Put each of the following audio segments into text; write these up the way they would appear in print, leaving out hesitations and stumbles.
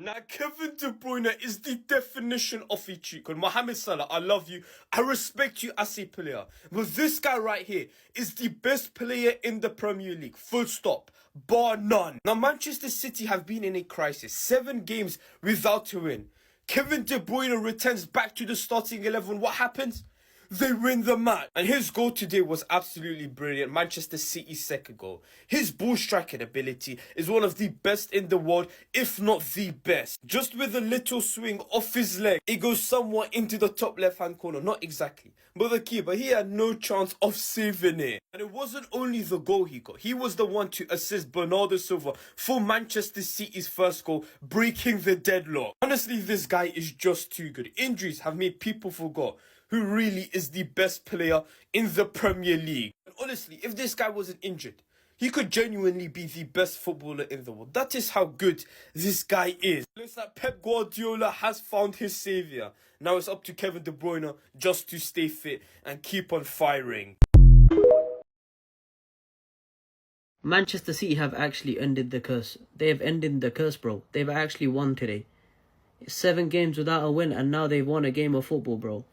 Now, Kevin De Bruyne is the definition of a cheat code. Mohamed Salah, I love you. I respect you as a player. But this guy right here is the best player in the Premier League. Full stop. Bar none. Now, Manchester City have been in a crisis. 7 games without a win. Kevin De Bruyne returns back to the starting 11. What happens? They win the match. And his goal today was absolutely brilliant. Manchester City's second goal. His ball striking ability is one of the best in the world, if not the best. Just with a little swing off his leg, it goes somewhat into the top left-hand corner. Not exactly, but the keeper, he had no chance of saving it. And it wasn't only the goal he got. He was the one to assist Bernardo Silva for Manchester City's first goal, breaking the deadlock. Honestly, this guy is just too good. Injuries have made people forget who really is the best player in the Premier League. And honestly, if this guy wasn't injured, he could genuinely be the best footballer in the world. That is how good this guy is. Looks like Pep Guardiola has found his saviour. Now it's up to Kevin De Bruyne just to stay fit and keep on firing. Manchester City have actually ended the curse. They have ended the curse, bro. They've actually won today. 7 games without a win, and now they've won a game of football, bro.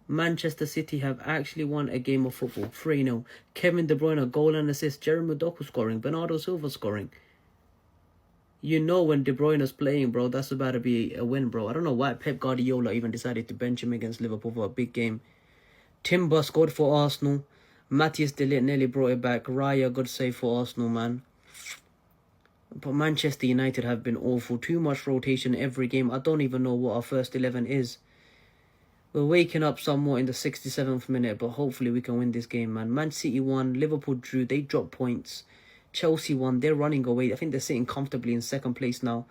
Manchester City have actually won a game of football. 3-0. Kevin De Bruyne, goal and assist. Jeremy Doku scoring. Bernardo Silva scoring. You know when De Bruyne is playing, bro, that's about to be a win, bro. I don't know why Pep Guardiola even decided to bench him against Liverpool for a big game. Timber scored for Arsenal. Matthias De Ligt nearly brought it back. Raya, good save for Arsenal, man. But Manchester United have been awful. Too much rotation every game. I don't even know what our first 11 is. We're waking up somewhat in the 67th minute, but hopefully we can win this game, man. Man City won, Liverpool drew, they dropped points. Chelsea won, they're running away. I think they're sitting comfortably in second place now.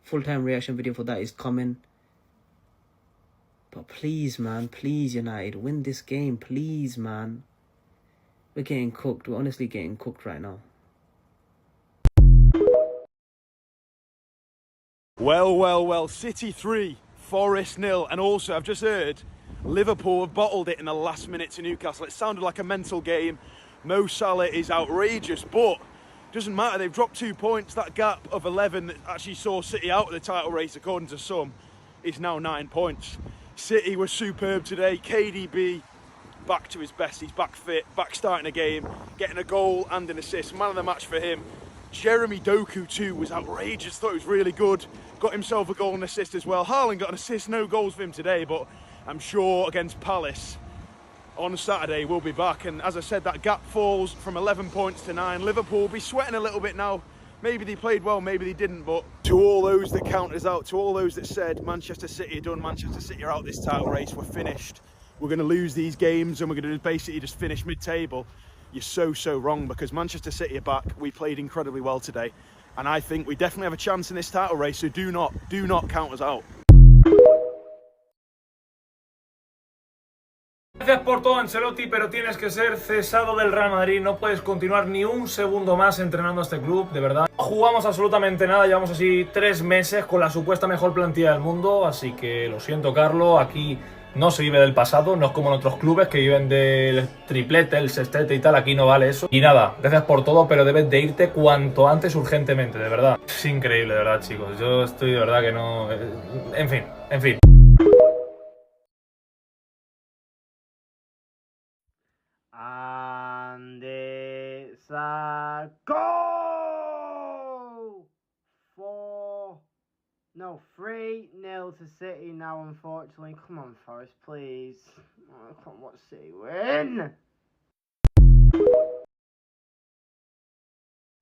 Full-time reaction video for that is coming. But please, man, please, United, win this game. Please, man. We're getting cooked. We're honestly getting cooked right now. Well, City 3. Forest 0, and also I've just heard Liverpool have bottled it in the last minute to Newcastle. It sounded like a mental game. Mo Salah is outrageous, but doesn't matter. They've dropped 2 points. That gap of 11 that actually saw City out of the title race, according to some, is now 9 points. City was superb today. KDB back to his best. He's back fit, back starting a game, getting a goal and an assist. Man of the match for him. Jeremy Doku too was outrageous. Thought he was really good. Got himself a goal and assist as well. Haaland got an assist. No goals for him today, but I'm sure against Palace on Saturday we'll be back. And as I said, that gap falls from 11 points to 9. Liverpool will be sweating a little bit now. Maybe they played well, maybe they didn't. But to all those that counted us out, to all those that said Manchester City are done, Manchester City are out this title race, we're finished. We're going to lose these games and we're going to basically just finish mid-table. You're so wrong, because Manchester City are back. We played incredibly well today, and I think we definitely have a chance in this title race, so do not count us out. Gracias por todo, Ancelotti, pero tienes que ser cesado del Real Madrid. No puedes continuar ni un segundo más entrenando a este club, de verdad. No jugamos absolutamente nada, llevamos así 3 meses con la supuesta mejor plantilla del mundo, así que lo siento, Carlos, aquí no se vive del pasado, no es como en otros clubes que viven del triplete, el sextete y tal, aquí no vale eso. Y nada, gracias por todo, pero debes de irte cuanto antes urgentemente, de verdad. Es increíble, de verdad, chicos, yo estoy de verdad que no... En fin. And it's a goal! 3-0 to City now, unfortunately. Come on, Forest, please. Oh, I can't watch City win.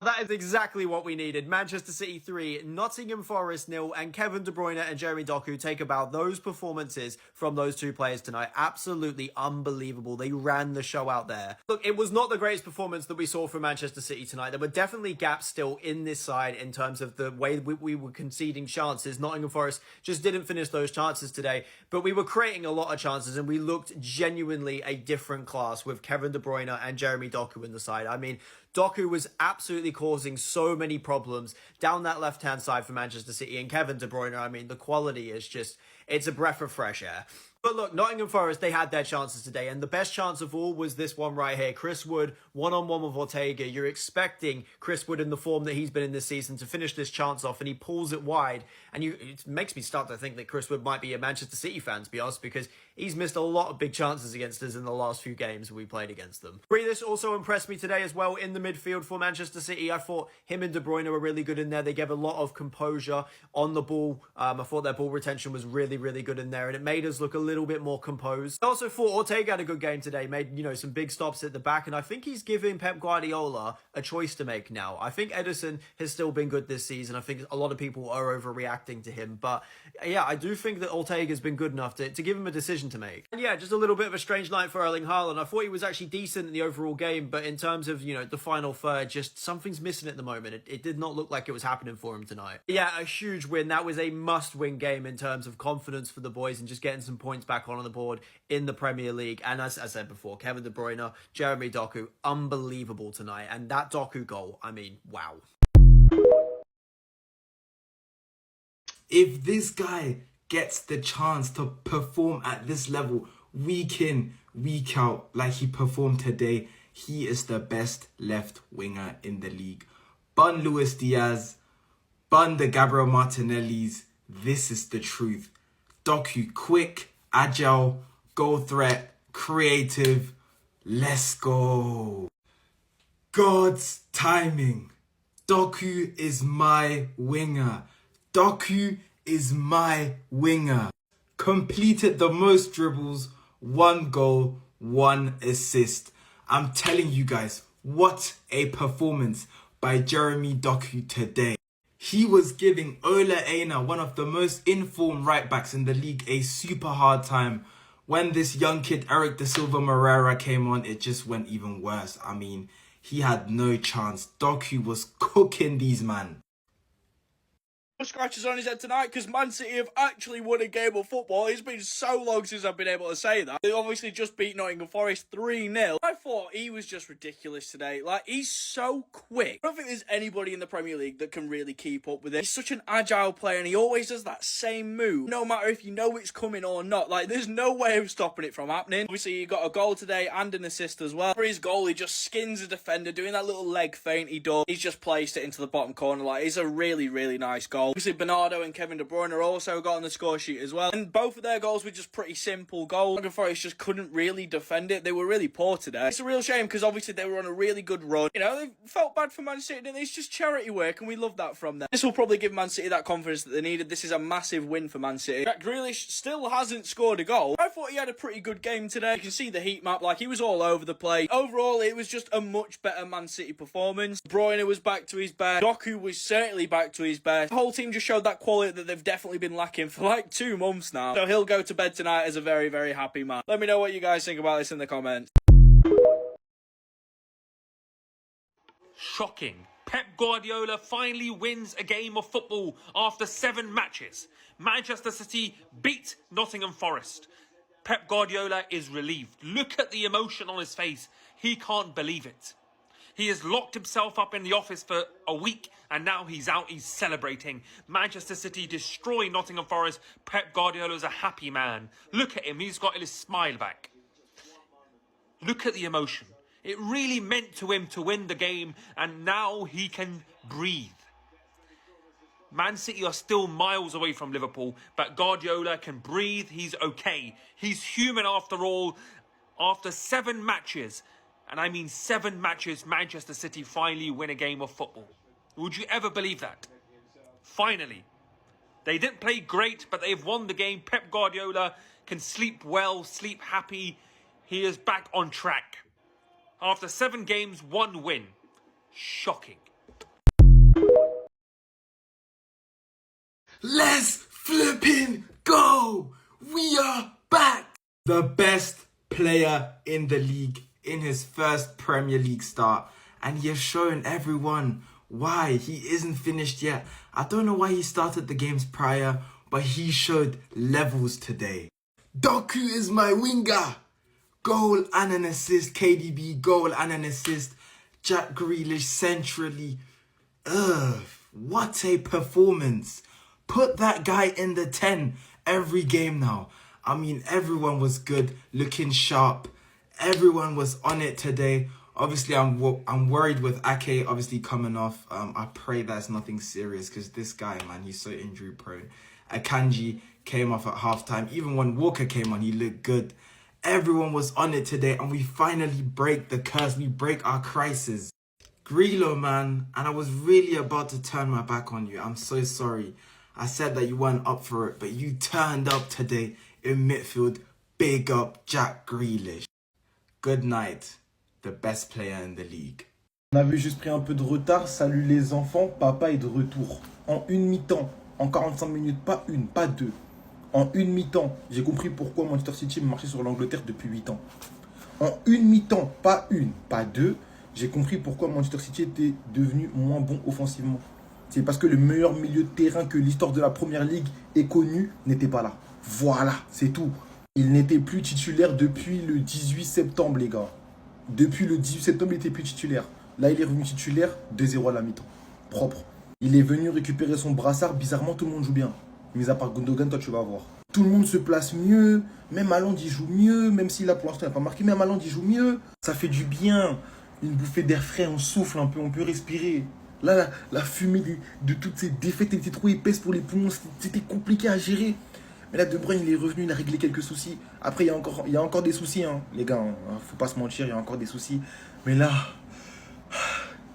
That is exactly what we needed. Manchester City 3, Nottingham Forest 0, and Kevin De Bruyne and Jeremy Doku take about those performances from those 2 players tonight. Absolutely unbelievable. They ran the show out there. Look, it was not the greatest performance that we saw from Manchester City tonight. There were definitely gaps still in this side in terms of the way we were conceding chances. Nottingham Forest just didn't finish those chances today, but we were creating a lot of chances, and we looked genuinely a different class with Kevin De Bruyne and Jeremy Doku in the side. I mean, Doku was absolutely causing so many problems down that left-hand side for Manchester City. And Kevin De Bruyne, I mean, the quality is just, it's a breath of fresh air. But look, Nottingham Forest, they had their chances today, and the best chance of all was this one right here. Chris Wood, one-on-one with Ortega. You're expecting Chris Wood in the form that he's been in this season to finish this chance off, and he pulls it wide. And it makes me start to think that Chris Wood might be a Manchester City fan, to be honest, because he's missed a lot of big chances against us in the last few games we played against them. Grealish also impressed me today as well in the midfield for Manchester City. I thought him and De Bruyne were really good in there. They gave a lot of composure on the ball. I thought their ball retention was really, really good in there, and it made us look a little bit more composed. I also thought Ortega had a good game today, made, some big stops at the back, and I think he's giving Pep Guardiola a choice to make now. I think Ederson has still been good this season. I think a lot of people are overreacting to him, but yeah, I do think that Ortega's been good enough to give him a decision to make. And yeah, just a little bit of a strange night for Erling Haaland. I thought he was actually decent in the overall game, but in terms of, the final third, just something's missing at the moment. It did not look like it was happening for him tonight. Yeah, a huge win. That was a must-win game in terms of confidence for the boys and just getting some points back on the board in the Premier League. And as I said before, Kevin De Bruyne, Jeremy Doku, unbelievable tonight. And that Doku goal, I mean, wow. If this guy gets the chance to perform at this level week in, week out, like he performed today, he is the best left winger in the league. Bun Luis Diaz, bun the Gabriel Martinellis. This is the truth. Doku, quick, agile, goal threat, creative. Let's go. God's timing. Doku is my winger. Doku is my winger. Completed the most dribbles, 1 goal, 1 assist. I'm telling you guys, what a performance by Jeremy Doku today. He was giving Ola Aina, one of the most informed right backs in the league, a super hard time. When this young kid, Eric Da Silva Moreira, came on, it just went even worse. I mean, he had no chance. Doku was cooking these man. Scratches on his head tonight because Man City have actually won a game of football. It's been so long since I've been able to say that. They obviously just beat Nottingham Forest 3-0. I thought he was just ridiculous today. Like, he's so quick. I don't think there's anybody in the Premier League that can really keep up with it. He's such an agile player and he always does that same move. No matter if you know it's coming or not. Like, there's no way of stopping it from happening. Obviously, he got a goal today and an assist as well. For his goal, he just skins a defender, doing that little leg feint he does. He's just placed it into the bottom corner. Like, it's a really, really nice goal. Obviously, Bernardo and Kevin De Bruyne are also got on the score sheet as well. And both of their goals were just pretty simple goals. Nottingham Forest just couldn't really defend it. They were really poor today. It's a real shame because obviously they were on a really good run. They felt bad for Man City, and it's just charity work, and we love that from them. This will probably give Man City that confidence that they needed. This is a massive win for Man City. Jack Grealish still hasn't scored a goal. I thought he had a pretty good game today. You can see the heat map, like he was all over the place. Overall, it was just a much better Man City performance. De Bruyne was back to his best. Doku was certainly back to his best. The whole team just showed that quality that they've definitely been lacking for like 2 months now. So he'll go to bed tonight as a very, very happy man. Let me know what you guys think about this in the comments. Shocking. Pep Guardiola finally wins a game of football after 7 matches. Manchester City beat Nottingham Forest. Pep Guardiola is relieved. Look at the emotion on his face. He can't believe it. He has locked himself up in the office for a week and now he's out, he's celebrating. Manchester City destroy Nottingham Forest. Pep Guardiola is a happy man. Look at him, he's got his smile back. Look at the emotion. It really meant to him to win the game and now he can breathe. Man City are still miles away from Liverpool, but Guardiola can breathe, he's okay. He's human after all. After 7 matches, and I mean 7 matches, Manchester City finally win a game of football. Would you ever believe that? Finally. They didn't play great, but they've won the game. Pep Guardiola can sleep well, sleep happy. He is back on track. After 7 games, 1 win. Shocking. Let's flipping go! We are back! The best player in the league in his first Premier League start, and he has shown everyone why he isn't finished yet. I don't know why he started the games prior, but he showed levels today. Doku is my winger. Goal and an assist. KDB, goal and an assist. Jack Grealish centrally. What a performance. Put that guy in the 10 every game now. I mean, everyone was good, looking sharp. Everyone was on it today. Obviously, I'm worried with Ake obviously coming off. I pray that's nothing serious because this guy, man, he's so injury prone. Akanji came off at halftime. Even when Walker came on, he looked good. Everyone was on it today, and we finally break the curse. We break our crisis. Grillo, man, and I was really about to turn my back on you. I'm so sorry. I said that you weren't up for it, but you turned up today in midfield. Big up Jack Grealish. Good night, the best player in the league. On avait juste pris un peu de retard. Salut les enfants, papa est de retour. En une mi-temps, en 45 minutes, pas une, pas deux. En une mi-temps, j'ai compris pourquoi Manchester City marchait sur l'Angleterre depuis 8 ans. En une mi-temps, pas une, pas deux, j'ai compris pourquoi Manchester City était devenu moins bon offensivement. C'est parce que le meilleur milieu de terrain que l'histoire de la Première Ligue ait connu n'était pas là. Voilà, c'est tout. Il n'était plus titulaire depuis le 18 septembre, les gars. Depuis le 18 septembre, il n'était plus titulaire. Là, il est revenu titulaire, 2-0 à la mi-temps. Propre. Il est venu récupérer son brassard. Bizarrement, tout le monde joue bien. Mis à part Gundogan, toi, tu vas voir. Tout le monde se place mieux. Même Haaland, il joue mieux. Même s'il a pour l'instant, il n'a pas marqué. Même Haaland, il joue mieux. Ça fait du bien. Une bouffée d'air frais, on souffle un peu, on peut respirer. Là, la fumée de toutes ces défaites était trop épaisse pour les poumons. C'était compliqué à gérer. Mais là, De Bruyne, il est revenu, il a réglé quelques soucis. Après, il y a encore des soucis, hein, les gars. Faut pas se mentir, il y a encore des soucis. Mais là,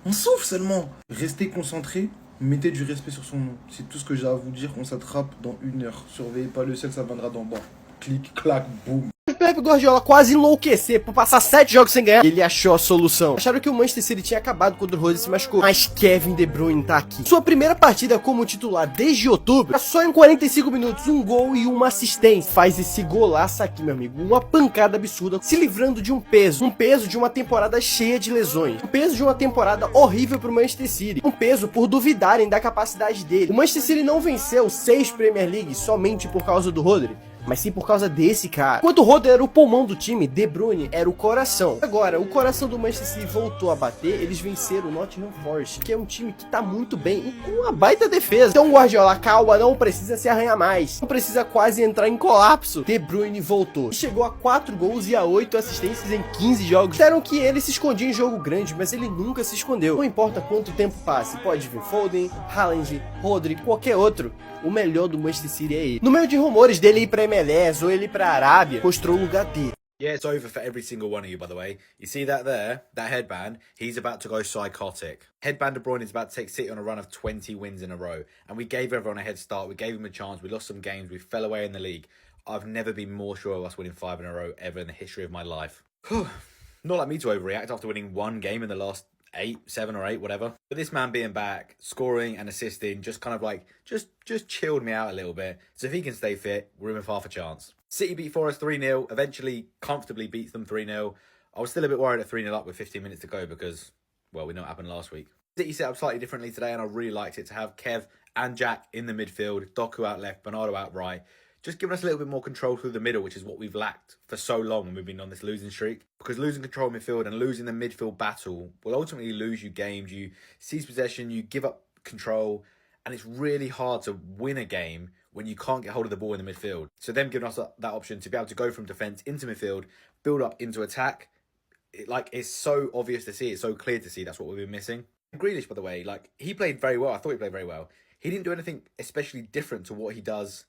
on souffle seulement. Restez concentrés, mettez du respect sur son nom. C'est tout ce que j'ai à vous dire. On s'attrape dans 1 heure. Surveillez pas le ciel, ça viendra d'en bas. Clic, clac, boum. Pep Guardiola quase enlouquecer por passar 7 jogos sem ganhar, ele achou a solução. Acharam que o Manchester City tinha acabado quando o Rose se machucou, mas Kevin De Bruyne tá aqui. Sua primeira partida como titular desde outubro, só em 45 minutos, um gol e uma assistência. Faz esse golaço aqui, meu amigo, uma pancada absurda, se livrando de um peso de uma temporada cheia de lesões, um peso de uma temporada horrível pro Manchester City, um peso por duvidarem da capacidade dele. O Manchester City não venceu 6 Premier League somente por causa do Rodri, mas sim por causa desse cara. Enquanto o Rodri era o pulmão do time, De Bruyne era o coração. Agora, o coração do Manchester City voltou a bater, eles venceram o Nottingham Forest, que é um time que tá muito bem e com uma baita defesa. Então, Guardiola, calma, não precisa se arranhar mais, não precisa quase entrar em colapso. De Bruyne voltou, chegou a 4 gols e a 8 assistências em 15 jogos. Disseram que ele se escondia em jogo grande, mas ele nunca se escondeu. Não importa quanto tempo passe, pode vir Foden, Haaland, Rodri, qualquer outro. O melhor do Manchester City é ele. No meio de rumores dele ir pra MLS ou ele ir pra Arábia, mostrou o lugar dele. Yeah, it's over for every single one of you, by the way. You see that there? That headband? He's about to go psychotic. Headband De Bruyne is about to take City on a run of 20 wins in a row. And we gave everyone a head start. We gave them a chance. We lost some games. We fell away in the league. I've never been more sure of us winning 5 in a row ever in the history of my life. Not like me to overreact after winning 1 game in the last 7 or 8, whatever. But this man being back, scoring and assisting, just kind of like, just chilled me out a little bit. So if he can stay fit, we're in with half a chance. City beat Forest 3-0, eventually comfortably beats them 3-0. I was still a bit worried at 3-0 up with 15 minutes to go because, well, we know what happened last week. City set up slightly differently today, and I really liked it to have Kev and Jack in the midfield, Doku out left, Bernardo out right, just giving us a little bit more control through the middle, which is what we've lacked for so long when we've been on this losing streak. Because losing control of midfield and losing the midfield battle will ultimately lose you games. You seize possession, you give up control, and it's really hard to win a game when you can't get hold of the ball in the midfield. So them giving us that option to be able to go from defence into midfield, build up into attack, it's so obvious to see, it's so clear to see that's what we've been missing. Grealish, by the way, he played very well. I thought he played very well. He didn't do anything especially different to what he does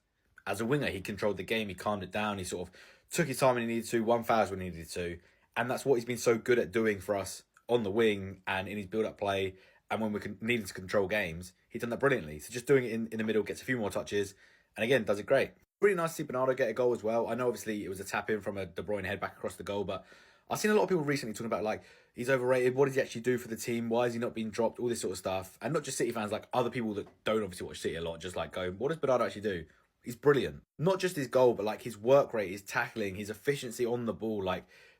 as a winger. He controlled the game, he calmed it down, he sort of took his time when he needed to, won fouls when he needed to, and that's what he's been so good at doing for us on the wing and in his build-up play, and when we're needing to control games, he's done that brilliantly. So just doing it in the middle, gets a few more touches, and again, does it great. Really nice to see Bernardo get a goal as well. I know obviously it was a tap-in from a De Bruyne head back across the goal, but I've seen a lot of people recently talking about, he's overrated, what does he actually do for the team, why is he not being dropped, all this sort of stuff, and not just City fans, other people that don't obviously watch City a lot, just go, what does Bernardo actually do? He's brilliant. Not just his goal, but his work rate, his tackling, his efficiency on the ball,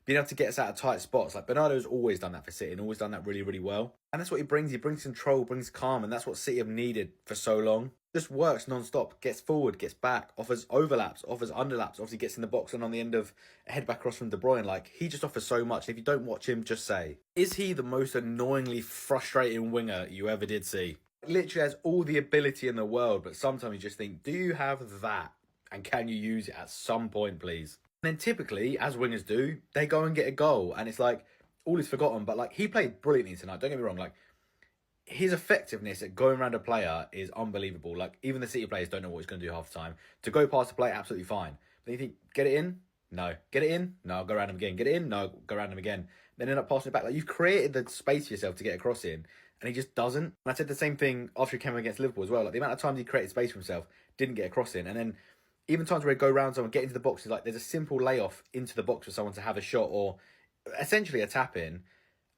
being able to get us out of tight spots. Bernardo's always done that for City and always done that really, really well. And that's what he brings. He brings control, brings calm, and that's what City have needed for so long. Just works non-stop, gets forward, gets back, offers overlaps, offers underlaps, obviously gets in the box and on the end of a head back across from De Bruyne. He just offers so much. And if you don't watch him, just say, is he the most annoyingly frustrating winger you ever did see? Literally has all the ability in the world, but sometimes you just think, do you have that? And can you use it at some point, please? And then typically, as wingers do, they go and get a goal. And it's like, all is forgotten. But like, he played brilliantly tonight. Don't get me wrong. Like, his effectiveness at going around a player is unbelievable. Like, even the City players don't know what he's going to do half the time. To go past the player, absolutely fine. But then you think, get it in? No. Get it in? No, go around him again. Get it in? No, go around him again. Then end up passing it back. Like, you've created the space for yourself to get a cross in, and he just doesn't. And I said the same thing after he came against Liverpool as well. Like, the amount of times he created space for himself, didn't get a cross in. And then even times where he'd go around someone, get into the box, like, there's a simple layoff into the box for someone to have a shot or essentially a tap in,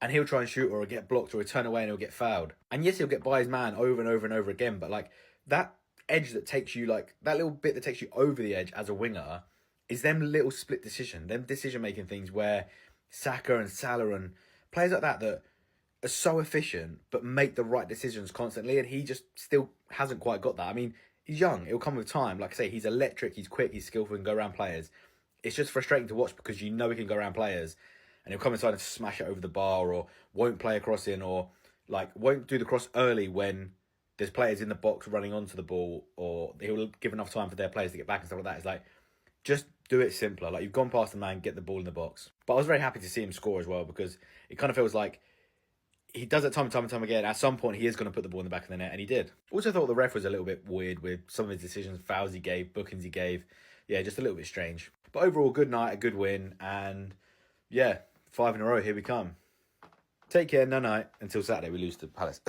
and he'll try and shoot or get blocked or he'll turn away and he'll get fouled. And yes, he'll get by his man over and over and over again, but like, that edge that takes you, like, that little bit that takes you over the edge as a winger is them little split them decision-making things where Saka and Salah and players like that are so efficient but make the right decisions constantly, and he just still hasn't quite got that. I mean, he's young. It'll come with time. Like I say, he's electric, he's quick, he's skillful, and go around players. It's just frustrating to watch because you know he can go around players and he'll come inside and smash it over the bar, or won't play a cross in, or like won't do the cross early when there's players in the box running onto the ball, or he'll give enough time for their players to get back and stuff like that. It's like, just do it simpler. Like, you've gone past the man, get the ball in the box. But I was very happy to see him score as well, because it kind of feels like he does it time and time and time again. At some point, he is going to put the ball in the back of the net, and he did. Also thought the ref was a little bit weird with some of his decisions, fouls he gave, bookings he gave. Yeah, just a little bit strange. But overall, good night, a good win, and yeah, 5 in a row, here we come. Take care, no night, until Saturday we lose to Palace.